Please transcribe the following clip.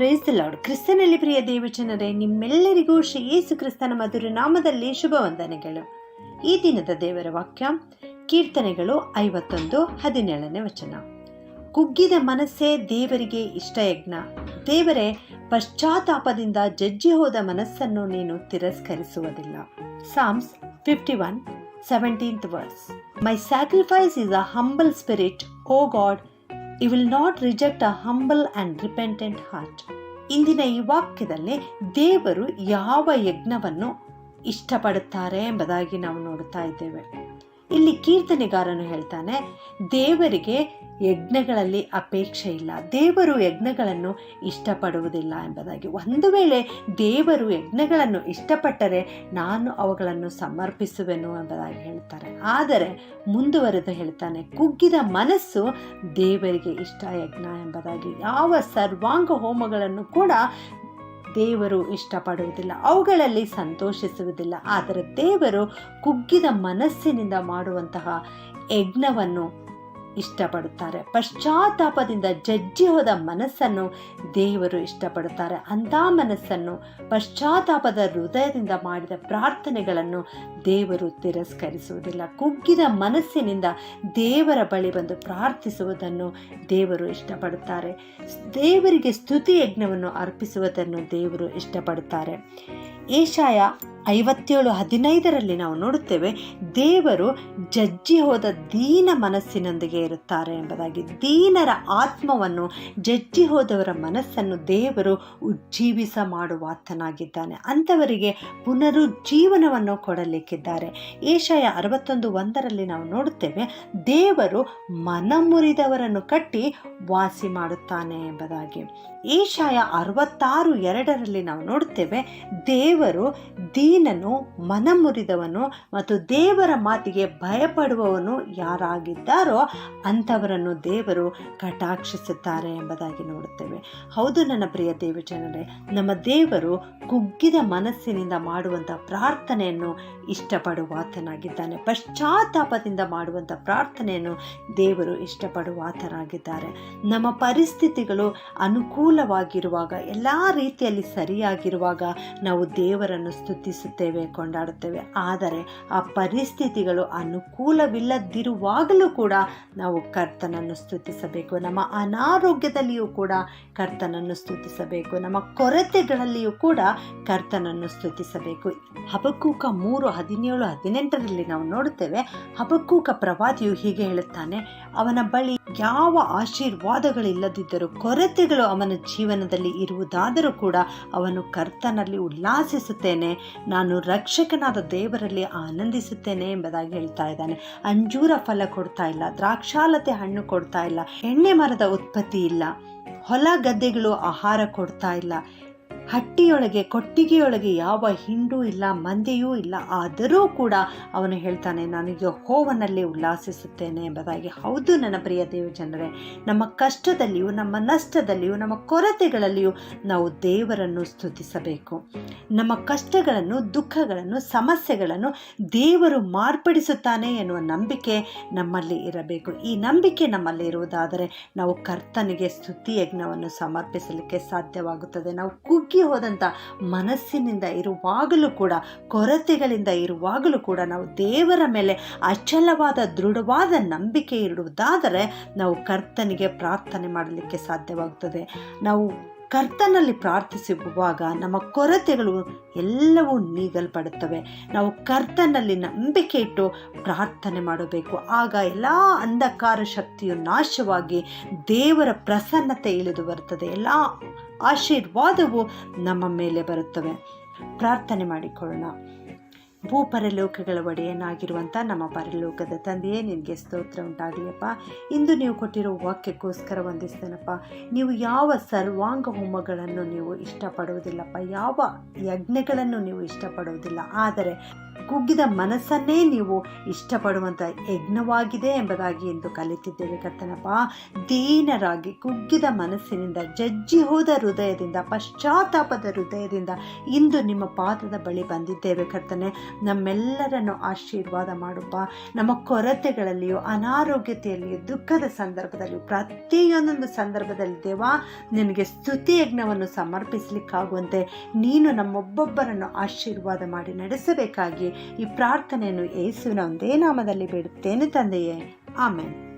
Price the lord. ಕ್ರಿಸ್ತನಲ್ಲಿ ಪ್ರಿಯ ದೇವಜನರೇ, ನಿಮ್ಮೆಲ್ಲರಿಗೂ ಶ್ರೀ ಯೇಸು ಕ್ರಿಸ್ತನ ಮಧುರ ನಾಮದಲ್ಲಿ ಶುಭ ವಂದನೆಗಳು. ಈ ದಿನದ ದೇವರ ವಾಕ್ಯ ಕೀರ್ತನೆಗಳು 51:17. ಕುಗ್ಗಿದ ಮನಸ್ಸೇ ದೇವರಿಗೆ ಇಷ್ಟಯಜ್ಞ. ದೇವರೇ, ಪಶ್ಚಾತ್ತಾಪದಿಂದ ಜಜ್ಜಿ ಹೋದ ಮನಸ್ಸನ್ನು ನೀನು ತಿರಸ್ಕರಿಸುವುದಿಲ್ಲ. Psalms 51:17. My sacrifice is a humble spirit, O God. You will not reject a humble and repentant heart. ಇಂದಿನ ಈ ವಾಕ್ಯದಲ್ಲಿ ದೇವರು ಯಾವ ಯಜ್ಞವನ್ನು ಇಷ್ಟಪಡುತ್ತಾರೆ ಎಂಬುದಾಗಿ ನಾವು ನೋಡುತ್ತಾ ಇದ್ದೇವೆ. ಇಲ್ಲಿ ಕೀರ್ತನೆಗಾರನು ಹೇಳ್ತಾನೆ, ದೇವರಿಗೆ ಯಜ್ಞಗಳಲ್ಲಿ ಅಪೇಕ್ಷೆ ಇಲ್ಲ, ದೇವರು ಯಜ್ಞಗಳನ್ನು ಇಷ್ಟಪಡುವುದಿಲ್ಲ ಎಂಬುದಾಗಿ. ಒಂದು ವೇಳೆ ದೇವರು ಯಜ್ಞಗಳನ್ನು ಇಷ್ಟಪಟ್ಟರೆ ನಾನು ಅವುಗಳನ್ನು ಸಮರ್ಪಿಸುವೆನು ಎಂಬುದಾಗಿ ಹೇಳ್ತಾರೆ. ಆದರೆ ಮುಂದುವರೆದು ಹೇಳ್ತಾನೆ, ಕುಗ್ಗಿದ ಮನಸ್ಸು ದೇವರಿಗೆ ಇಷ್ಟ ಯಜ್ಞ ಎಂಬುದಾಗಿ. ಯಾವ ಸರ್ವಾಂಗ ಹೋಮಗಳನ್ನು ಕೂಡ ದೇವರು ಇಷ್ಟಪಡುವುದಿಲ್ಲ, ಅವುಗಳಲ್ಲಿ ಸಂತೋಷಿಸುವುದಿಲ್ಲ. ಆದರೆ ದೇವರು ಕುಗ್ಗಿದ ಮನಸ್ಸಿನಿಂದ ಮಾಡುವಂತಹ ಯಜ್ಞವನ್ನು ಇಷ್ಟಪಡುತ್ತಾರೆ. ಪಶ್ಚಾತ್ತಾಪದಿಂದ ಜಜ್ಜಿ ಹೋದ ಮನಸ್ಸನ್ನು ದೇವರು ಇಷ್ಟಪಡುತ್ತಾರೆ. ಅಂಥ ಮನಸ್ಸನ್ನು, ಪಶ್ಚಾತ್ತಾಪದ ಹೃದಯದಿಂದ ಮಾಡಿದ ಪ್ರಾರ್ಥನೆಗಳನ್ನು ದೇವರು ತಿರಸ್ಕರಿಸುವುದಿಲ್ಲ. ಕುಗ್ಗಿದ ಮನಸ್ಸಿನಿಂದ ದೇವರ ಬಳಿ ಬಂದು ಪ್ರಾರ್ಥಿಸುವುದನ್ನು ದೇವರು ಇಷ್ಟಪಡುತ್ತಾರೆ. ದೇವರಿಗೆ ಸ್ತುತಿ ಯಜ್ಞವನ್ನು ಅರ್ಪಿಸುವುದನ್ನು ದೇವರು ಇಷ್ಟಪಡುತ್ತಾರೆ. ಯೆಶಾಯ 57:15 ನಾವು ನೋಡುತ್ತೇವೆ, ದೇವರು ಜಜ್ಜಿ ಹೋದ ದೀನ ಮನಸ್ಸಿನೊಂದಿಗೆ ಇರುತ್ತಾರೆ ಎಂಬುದಾಗಿ. ದೀನರ ಆತ್ಮವನ್ನು, ಜಜ್ಜಿ ಹೋದವರ ಮನಸ್ಸನ್ನು ದೇವರು ಉಜ್ಜೀವಿಸ ಮಾಡುವಾತನಾಗಿದ್ದಾನೆ. ಅಂಥವರಿಗೆ ಪುನರುಜ್ಜೀವನವನ್ನು ಕೊಡಲಿಕ್ಕಿದ್ದಾರೆ. ಯೆಶಾಯ 61:1 ನಾವು ನೋಡುತ್ತೇವೆ, ದೇವರು ಮನಮುರಿದವರನ್ನು ಕಟ್ಟಿ ವಾಸಿ ಮಾಡುತ್ತಾನೆ ಎಂಬುದಾಗಿ. ಯೆಶಾಯ 66:2 ನಾವು ನೋಡುತ್ತೇವೆ, ದೇವರು ದೀನನು, ಮನಮುರಿದವನು ಮತ್ತು ದೇವರ ಮಾತಿಗೆ ಭಯಪಡುವವನು ಯಾರಾಗಿದ್ದಾರೋ ಅಂಥವರನ್ನು ದೇವರು ಕಟಾಕ್ಷಿಸುತ್ತಾರೆ ಎಂಬುದಾಗಿ ನೋಡುತ್ತೇವೆ. ಹೌದು ನನ್ನ ಪ್ರಿಯ ದೇವಜನರೇ, ನಮ್ಮ ದೇವರು ಕುಗ್ಗಿದ ಮನಸ್ಸಿನಿಂದ ಮಾಡುವಂಥ ಪ್ರಾರ್ಥನೆಯನ್ನು ಇಷ್ಟಪಡುವಾತನಾಗಿದ್ದಾನೆ. ಪಶ್ಚಾತ್ತಾಪದಿಂದ ಮಾಡುವಂಥ ಪ್ರಾರ್ಥನೆಯನ್ನು ದೇವರು ಇಷ್ಟಪಡುವಾತನಾಗಿದ್ದಾರೆ. ನಮ್ಮ ಪರಿಸ್ಥಿತಿಗಳು ಅನುಕೂಲವಾಗಿರುವಾಗ, ಎಲ್ಲ ರೀತಿಯಲ್ಲಿ ಸರಿಯಾಗಿರುವಾಗ ನಾವು ದೇವರನ್ನು ಸ್ತುತಿಸುತ್ತೇವೆ, ಕೊಂಡಾಡುತ್ತೇವೆ. ಆದರೆ ಆ ಪರಿಸ್ಥಿತಿಗಳು ಅನುಕೂಲವಿಲ್ಲದಿರುವಾಗಲೂ ಕೂಡ ನಾವು ಕರ್ತನನ್ನು ಸ್ತುತಿಸಬೇಕು. ನಮ್ಮ ಅನಾರೋಗ್ಯದಲ್ಲಿಯೂ ಕೂಡ ಕರ್ತನನ್ನು ಸ್ತುತಿಸಬೇಕು. ನಮ್ಮ ಕೊರತೆಗಳಲ್ಲಿಯೂ ಕೂಡ ಕರ್ತನನ್ನು ಸ್ತುತಿಸಬೇಕು. ಹಬಕ್ಕೂಕ 3:17-18 ನಾವು ನೋಡುತ್ತೇವೆ, ಹಬಕ್ಕೂಕ ಪ್ರವಾದಿಯು ಹೀಗೆ ಹೇಳುತ್ತಾನೆ, ಅವನ ಬಳಿ ಯಾವ ಆಶೀರ್ವಾದಗಳಿಲ್ಲದಿದ್ದರೂ, ಕೊರತೆಗಳು ಅವನ ಜೀವನದಲ್ಲಿ ಇರುವುದಾದರೂ ಕೂಡ ಅವನು ಕರ್ತನಲ್ಲಿ ಉಲ್ಲಾಸಿಸುತ್ತೇನೆ, ನಾನು ರಕ್ಷಕನಾದ ದೇವರಲ್ಲಿ ಆನಂದಿಸುತ್ತೇನೆ ಎಂಬುದಾಗಿ ಹೇಳ್ತಾ ಇದ್ದಾನೆ. ಅಂಜೂರ ಫಲ ಕೊಡ್ತಾ ಇಲ್ಲ, ದ್ರಾಕ್ಷಾಲತೆ ಹಣ್ಣು ಕೊಡ್ತಾ ಇಲ್ಲ, ಎಣ್ಣೆ ಮರದ ಉತ್ಪತ್ತಿ ಇಲ್ಲ, ಹೊಲ ಗದ್ದೆಗಳು ಆಹಾರ ಕೊಡ್ತಾ ಇಲ್ಲ, ಹಟ್ಟಿಯೊಳಗೆ, ಕೊಟ್ಟಿಗೆಯೊಳಗೆ ಯಾವ ಹಿಂಡು ಇಲ್ಲ, ಮಂದೆಯೂ ಇಲ್ಲ. ಆದರೂ ಕೂಡ ಅವನು ಹೇಳ್ತಾನೆ, ನಾನು ಯೆಹೋವನಲ್ಲಿ ಉಲ್ಲಾಸಿಸುತ್ತೇನೆ ಎಂಬುದಾಗಿ. ಹೌದು ನನ್ನ ಪ್ರಿಯ ದೇವಜನರೇ, ನಮ್ಮ ಕಷ್ಟದಲ್ಲಿಯೂ, ನಮ್ಮ ನಷ್ಟದಲ್ಲಿಯೂ, ನಮ್ಮ ಕೊರತೆಗಳಲ್ಲಿಯೂ ನಾವು ದೇವರನ್ನು ಸ್ತುತಿಸಬೇಕು. ನಮ್ಮ ಕಷ್ಟಗಳನ್ನು, ದುಃಖಗಳನ್ನು, ಸಮಸ್ಯೆಗಳನ್ನು ದೇವರು ಮಾರ್ಪಡಿಸುತ್ತಾನೆ ಎನ್ನುವ ನಂಬಿಕೆ ನಮ್ಮಲ್ಲಿ ಇರಬೇಕು. ಈ ನಂಬಿಕೆ ನಮ್ಮಲ್ಲಿ ಇರುವುದಾದರೆ ನಾವು ಕರ್ತನಿಗೆ ಸ್ತುತಿ ಯಜ್ಞವನ್ನು ಸಮರ್ಪಿಸಲಿಕ್ಕೆ ಸಾಧ್ಯವಾಗುತ್ತದೆ. ನಾವು ಕುಗ್ಗಿ ಹೋದಂಥ ಮನಸ್ಸಿನಿಂದ ಇರುವಾಗಲೂ ಕೂಡ, ಕೊರತೆಗಳಿಂದ ಇರುವಾಗಲೂ ಕೂಡ ನಾವು ದೇವರ ಮೇಲೆ ಅಚಲವಾದ, ದೃಢವಾದ ನಂಬಿಕೆ ಇಡುವುದಾದರೆ ನಾವು ಕರ್ತನಿಗೆ ಪ್ರಾರ್ಥನೆ ಮಾಡಲಿಕ್ಕೆ ಸಾಧ್ಯವಾಗುತ್ತದೆ. ನಾವು ಕರ್ತನಲ್ಲಿ ಪ್ರಾರ್ಥಿಸುವಾಗ ನಮ್ಮ ಕೊರತೆಗಳು ಎಲ್ಲವೂ ನೀಗಲ್ಪಡುತ್ತವೆ. ನಾವು ಕರ್ತನಲ್ಲಿ ನಂಬಿಕೆ ಇಟ್ಟು ಪ್ರಾರ್ಥನೆ ಮಾಡಬೇಕು. ಆಗ ಎಲ್ಲ ಅಂಧಕಾರ ಶಕ್ತಿಯು ನಾಶವಾಗಿ ದೇವರ ಪ್ರಸನ್ನತೆ ಇಳಿದು ಬರುತ್ತದೆ. ಎಲ್ಲ ಆಶೀರ್ವಾದವು ನಮ್ಮ ಮೇಲೆ ಬರುತ್ತವೆ. ಪ್ರಾರ್ಥನೆ ಮಾಡಿಕೊಳ್ಳೋಣ. ಭೂಪರಲೋಕಗಳ ಒಡೆಯನಾಗಿರುವಂಥ ನಮ್ಮ ಪರಲೋಕದ ತಂದೆಯೇ, ನಿನಗೆ ಸ್ತೋತ್ರ ಉಂಟಾಗಲಿಯಪ್ಪ. ಇಂದು ನೀವು ಕೊಟ್ಟಿರೋ ವಾಕ್ಯಕ್ಕೋಸ್ಕರ ವಂದಿಸ್ತೇನಪ್ಪ. ನೀವು ಯಾವ ಸರ್ವಾಂಗ ಹೋಮಗಳನ್ನು ನೀವು ಇಷ್ಟಪಡುವುದಿಲ್ಲಪ್ಪ, ಯಾವ ಯಜ್ಞಗಳನ್ನು ನೀವು ಇಷ್ಟಪಡುವುದಿಲ್ಲ. ಆದರೆ ಕುಗ್ಗಿದ ಮನಸ್ಸನ್ನೇ ನೀವು ಇಷ್ಟಪಡುವಂಥ ಯಜ್ಞವಾಗಿದೆ ಎಂಬುದಾಗಿ ಎಂದು ಕಲಿತಿದ್ದೇವೆ ಕರ್ತನಪ್ಪ. ದೀನರಾಗಿ ಕುಗ್ಗಿದ ಮನಸ್ಸಿನಿಂದ, ಜಜ್ಜಿ ಹೋದ ಹೃದಯದಿಂದ, ಪಶ್ಚಾತ್ತಾಪದ ಹೃದಯದಿಂದ ಇಂದು ನಿಮ್ಮ ಪಾದದ ಬಳಿ ಬಂದಿದ್ದೇವೆ ಕರ್ತನೆ. ನಮ್ಮೆಲ್ಲರನ್ನು ಆಶೀರ್ವಾದ ಮಾಡುಪ್ಪ. ನಮ್ಮ ಕೊರತೆಗಳಲ್ಲಿಯೂ, ಅನಾರೋಗ್ಯತೆಯಲ್ಲಿಯೂ, ದುಃಖದ ಸಂದರ್ಭದಲ್ಲಿಯೂ, ಪ್ರತಿಯೊಂದೊಂದು ಸಂದರ್ಭದಲ್ಲಿ ದೇವಾ ನಿನಗೆ ಸ್ತುತಿ ಯಜ್ಞವನ್ನು ಸಮರ್ಪಿಸಲಿಕ್ಕಾಗುವಂತೆ ನೀನು ನಮ್ಮೊಬ್ಬೊಬ್ಬರನ್ನು ಆಶೀರ್ವಾದ ಮಾಡಿ ನಡೆಸಬೇಕಾಗಿ ಈ ಪ್ರಾರ್ಥನೆಯನ್ನು ಯೇಸುವಿನ ಒಂದೇ ನಾಮದಲ್ಲಿ ಬೇಡುತ್ತೇನೆ ತಂದೆಯೇ, ಆಮೆನ್.